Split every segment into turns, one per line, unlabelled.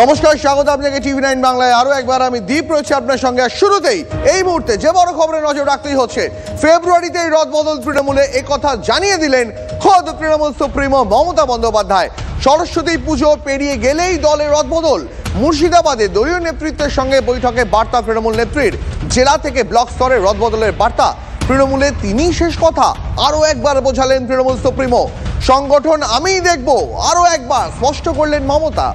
নমস্কার, স্বাগত আপনাকে টিভি9 বাংলায়। আরো একবার আমি দীপ রয়েছে আপনার সঙ্গে। শুরুতেই এই মুহূর্তে যে বড় খবরে নজর রাখতেই হচ্ছে, ফেব্রুয়ারিতেই রদবদল তৃণমূলে, একথা জানিয়ে দিলেন খোদ তৃণমূল সুপ্রিমো মমতা বন্দ্যোপাধ্যায়। সরস্বতী পুজো পেরিয়ে গেলেই দলে রদবদল। মুর্শিদাবাদে দলীয় নেতৃত্বের সঙ্গে বৈঠকে বার্তা তৃণমূল নেত্রীর। জেলা থেকে ব্লক স্তরে রদবদলের বার্তা তৃণমূলে, তিনিই শেষ কথা। আরো একবার বোঝালেন তৃণমূল সুপ্রিমো, সংগঠন আমিই দেখব, আরো একবার স্পষ্ট করলেন মমতা।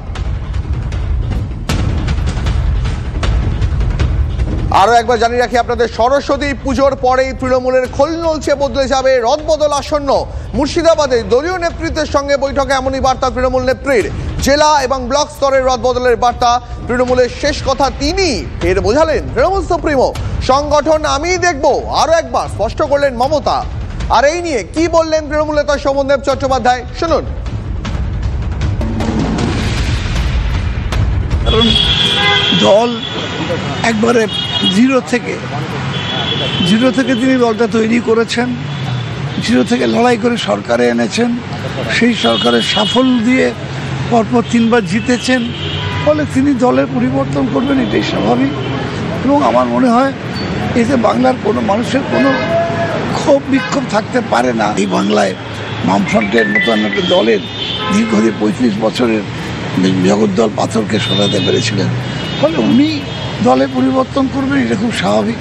আরো একবার জানিয়ে রাখি আপনাদের, সরস্বতী পুজোর পরেই তৃণমূলের খোলনলচে বদলে যাবে, রদবদল আসন্ন। মুর্শিদাবাদে দলীয় নেতৃত্বের সঙ্গে বৈঠকে এমনই বার্তা তৃণমূল নেত্রীর। জেলা এবং ব্লক স্তরের রদবদলের বার্তা তৃণমূলের শেষ কথা তিনি ফের বোঝালেন তৃণমূল সুপ্রিমো, সংগঠন আমিই দেখব, আরো একবার স্পষ্ট করলেন মমতা। আর এই নিয়ে কি বললেন তৃণমূল নেতা শোভনদেব চট্টোপাধ্যায়, শুনুন।
দল একবারে জিরো থেকে তিনি দলটা তৈরি করেছেন, জিরো থেকে লড়াই করে সরকারে এনেছেন, সেই সরকারের সাফল্য দিয়ে পরপর 3 বার জিতেছেন। ফলে তিনি দলের পরিবর্তন করবেন, এটাই স্বাভাবিক। এবং আমার মনে হয় এতে বাংলার কোনো মানুষের কোনো ক্ষোভ বিক্ষোভ থাকতে পারে না। এই বাংলায় বামফ্রন্টের মতন একটা দলের দীর্ঘদিন 35 বছরের জগদ্দল পাথরকে সরাতে পেরেছিলেন। ফলে উনি দলে পরিবর্তন করবেন, এটা খুব স্বাভাবিক।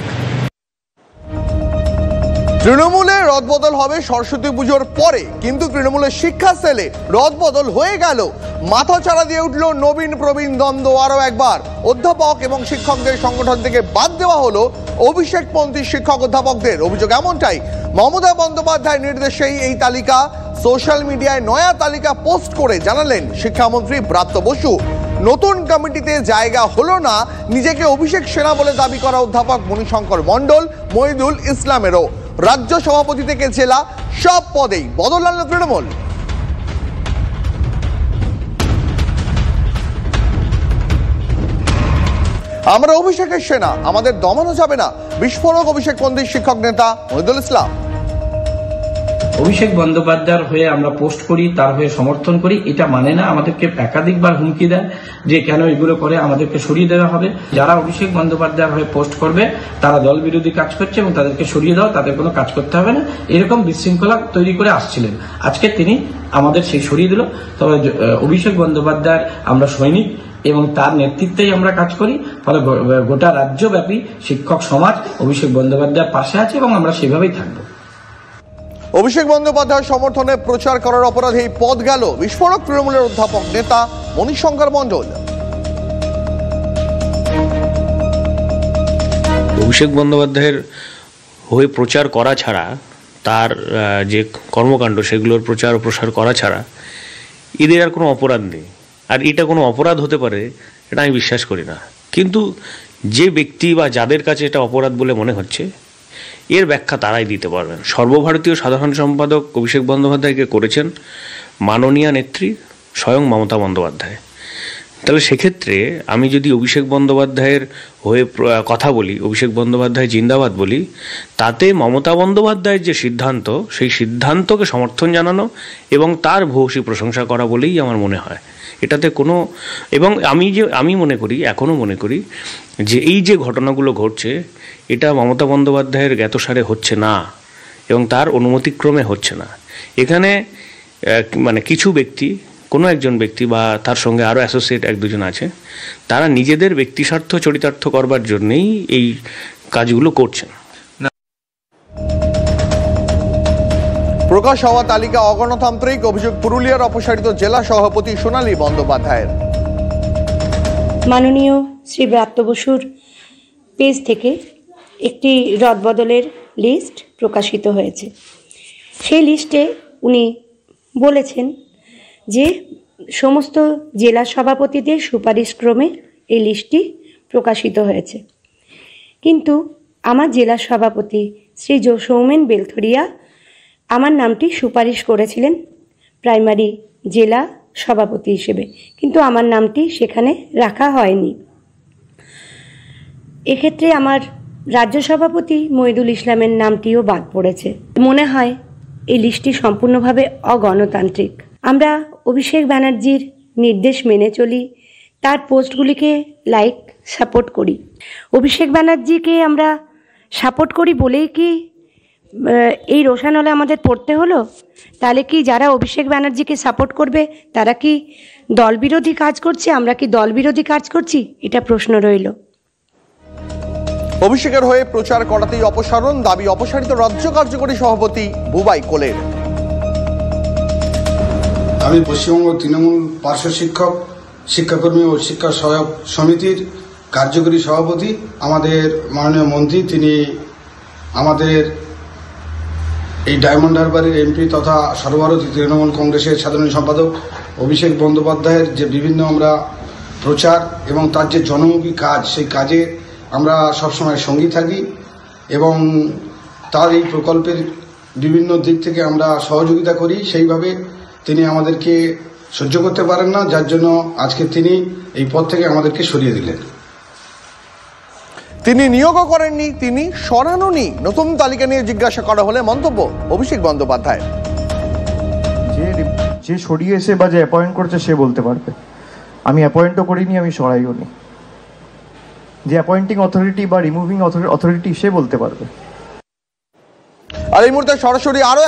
তৃণমূলে রদবদল হবে সরস্বতী পুজোর পরে, কিন্তু তৃণমূলের শিক্ষা সেলে রদবদল হয়ে গেল। মাথাচাড়া দিয়ে উঠল নবীন প্রবীণ দ্বন্দ্ব। আরো একবার অধ্যাপক এবং শিক্ষকদের সংগঠন থেকে বাদ দেওয়া হলো অভিষেকপন্থী শিক্ষক অধ্যাপকদের। অভিযোগ এমনটাই, মমতা বন্দ্যোপাধ্যায়ের নির্দেশেই এই তালিকা। সোশ্যাল মিডিয়ায় নয়া তালিকা পোস্ট করে জানালেন শিক্ষামন্ত্রী ব্রাত্য বসু। নতুন কমিটিতে জায়গা হলো না নিজেকে অভিষেক সেনা বলে দাবি করা অধ্যাপক মণিশঙ্কর মণ্ডল, মহিদুল ইসলামেরও। রাজ্য সভাপতি থেকে জেলা সব পদেই বদল আনল তৃণমূল। আমরা অভিষেকের সেনা, আমাদের দমানো যাবে না, বিস্ফোরক অভিষেকপন্থী শিক্ষক নেতা মহিদুল ইসলাম।
অভিষেক বন্দ্যোপাধ্যায়ের হয়ে আমরা পোস্ট করি, তার হয়ে সমর্থন করি, এটা মানে না আমাদেরকে একাধিকবার হুমকি দেয় যে কেন এগুলো করে আমাদেরকে সরিয়ে দেওয়া হবে। যারা অভিষেক বন্দ্যোপাধ্যায়ের হয়ে পোস্ট করবে তারা দল বিরোধী কাজ করছে এবং তাদেরকে সরিয়ে দেওয়া, তাদের কোনো কাজ করতে হবে না, এরকম বিশৃঙ্খলা তৈরি করে আসছিলেন। আজকে তিনি আমাদের সেই সরিয়ে দিল। তবে অভিষেক বন্দ্যোপাধ্যায়ের আমরা সৈনিক এবং তার নেতৃত্বেই আমরা কাজ করি। ফলে গোটা রাজ্যব্যাপী শিক্ষক সমাজ অভিষেক বন্দ্যোপাধ্যায়ের পাশে আছে এবং আমরা সেভাবেই থাকবো।
অভিষেক বন্দ্যোপাধ্যায়ের সমর্থনে প্রচার করার অপরাধে এই পদ গেল বিস্ফোরক তৃণমূলের অধ্যাপক নেতা মণিশঙ্কর মণ্ডল।
অভিষেক বন্দ্যোপাধ্যায়ের হয়ে প্রচার করা ছাড়া, তার যে কর্মকাণ্ড সেগুলোর প্রচার ও প্রসার করা ছাড়া এদের আর কোনো অপরাধ নেই। আর এটা কোনো অপরাধ হতে পারে এটা আমি বিশ্বাস করি না। কিন্তু যে ব্যক্তি বা যাদের কাছে এটা অপরাধ বলে মনে হচ্ছে, এর ব্যাখ্যা তারাই দিতে পারবেন। সর্বভারতীয় সাধারণ সম্পাদক অভিষেক বন্দ্যোপাধ্যায়কে করেছেন মাননীয় নেত্রী স্বয়ং মমতা বন্দ্যোপাধ্যায়। তাহলে সেক্ষেত্রে আমি যদি অভিষেক বন্দ্যোপাধ্যায়ের হয়ে কথা বলি, অভিষেক বন্দ্যোপাধ্যায় জিন্দাবাদ বলি, তাতে মমতা বন্দ্যোপাধ্যায়ের যে সিদ্ধান্ত, সেই সিদ্ধান্তকে সমর্থন জানানো এবং তার ভূয়সী প্রশংসা করা বলেই আমার মনে হয়। এটাতে কোনো, এবং আমি মনে করি, এখনও মনে করি যে এই যে ঘটনাগুলো ঘটছে এটা মমতা বন্দ্যোপাধ্যায়ের জ্ঞাতসারে হচ্ছে না এবং তার অনুমতিক্রমে হচ্ছে না। এখানে মানে কিছু ব্যক্তি, কোনো একজন ব্যক্তি বা তার সঙ্গে আরও অ্যাসোসিয়েট 1-2 জন আছে, তারা নিজেদের ব্যক্তিস্বার্থ চরিতার্থ করবার জন্যেই এই কাজগুলো করছেন।
প্রকাশ হওয়া তালিকা অগণতান্ত্রিক, অভিযোগ পুরুলিয়ার অপসারিত জেলা সভাপতি সোনালী বন্দ্যোপাধ্যায়ের।
মাননীয় শ্রী ব্রাত্য বসুর পেজ থেকে একটি রদবদলের লিস্ট প্রকাশিত হয়েছে। সেই লিস্টে উনি বলেছেন যে সমস্ত জেলা সভাপতিদের সুপারিশক্রমে এই লিস্টটি প্রকাশিত হয়েছে। কিন্তু আমার জেলা সভাপতি শ্রী সৌমেন বেলথরিয়া আমার নামটি সুপারিশ করেছিলেন প্রাইমারি জেলা সভাপতি হিসেবে, কিন্তু আমার নামটি সেখানে রাখা হয়নি। এক্ষেত্রে আমার রাজ্য সভাপতি মহিদুল ইসলামের নামটিও বাদ পড়েছে। মনে হয় এই লিস্টটি সম্পূর্ণভাবে অগণতান্ত্রিক। আমরা অভিষেক ব্যানার্জির নির্দেশ মেনে চলি, তার পোস্টগুলিকে লাইক সাপোর্ট করি। অভিষেক ব্যানার্জিকে আমরা সাপোর্ট করি বলেই কি এই রোষানলে আমাদের পড়তে হলো? তাহলে কি যারা অভিষেক ব্যানার্জিকে সাপোর্ট করবে তারা কি দলবিরোধী কাজ করছে, আমরা কি দলবিরোধী কাজ করছি? এটা প্রশ্ন রইল।
অভিষেকের হয়ে প্রচার করাতেই অপসারণ, দাবি অপসারিত রাজ্য কার্যকরী সভাপতি বুবাই কোলের।
আমি পশ্চিমবঙ্গ তৃণমূল পার্শ্ব শিক্ষক, শিক্ষাকর্মী ও শিক্ষা সহায়ক সমিতির কার্যকরী সভাপতি। আমাদের মাননীয় মন্ত্রী তিনি আমাদের এই ডায়মন্ড হারবারের এমপি তথা সর্বভারতীয় তৃণমূল কংগ্রেসের সাধারণ সম্পাদক অভিষেক বন্দ্যোপাধ্যায়ের যে বিভিন্ন আমরা প্রচার এবং তার যে জনমুখী কাজ, সেই কাজে আমরা সবসময় সঙ্গী থাকি এবং তার এই প্রকল্পের বিভিন্ন দিক থেকে আমরা সহযোগিতা করি। সেইভাবে তিনি আমাদেরকে সহ্য করতে পারেন না, যার জন্য আজকে তিনি এই পদ থেকে আমাদেরকে সরিয়ে দিলেন।
তিনি নিয়োগও করেননি, তিনি সরানোনি। নতুন তালিকা নিয়ে জিজ্ঞাসা করা হলে মন্তব্য অভিষেক বন্দ্যোপাধ্যায়।
যে সরিয়েছে বা যে অ্যাপয়েন্ট করেছে সে বলতে পারবে। আমি অ্যাপয়েন্টও করিনি, আমি সরাইও নি। যে অ্যাপয়েন্টিং অথরিটি বা রিমুভিং অথরিটি সে বলতে পারবে।
আর এই মুহূর্তে সরাসরি আরো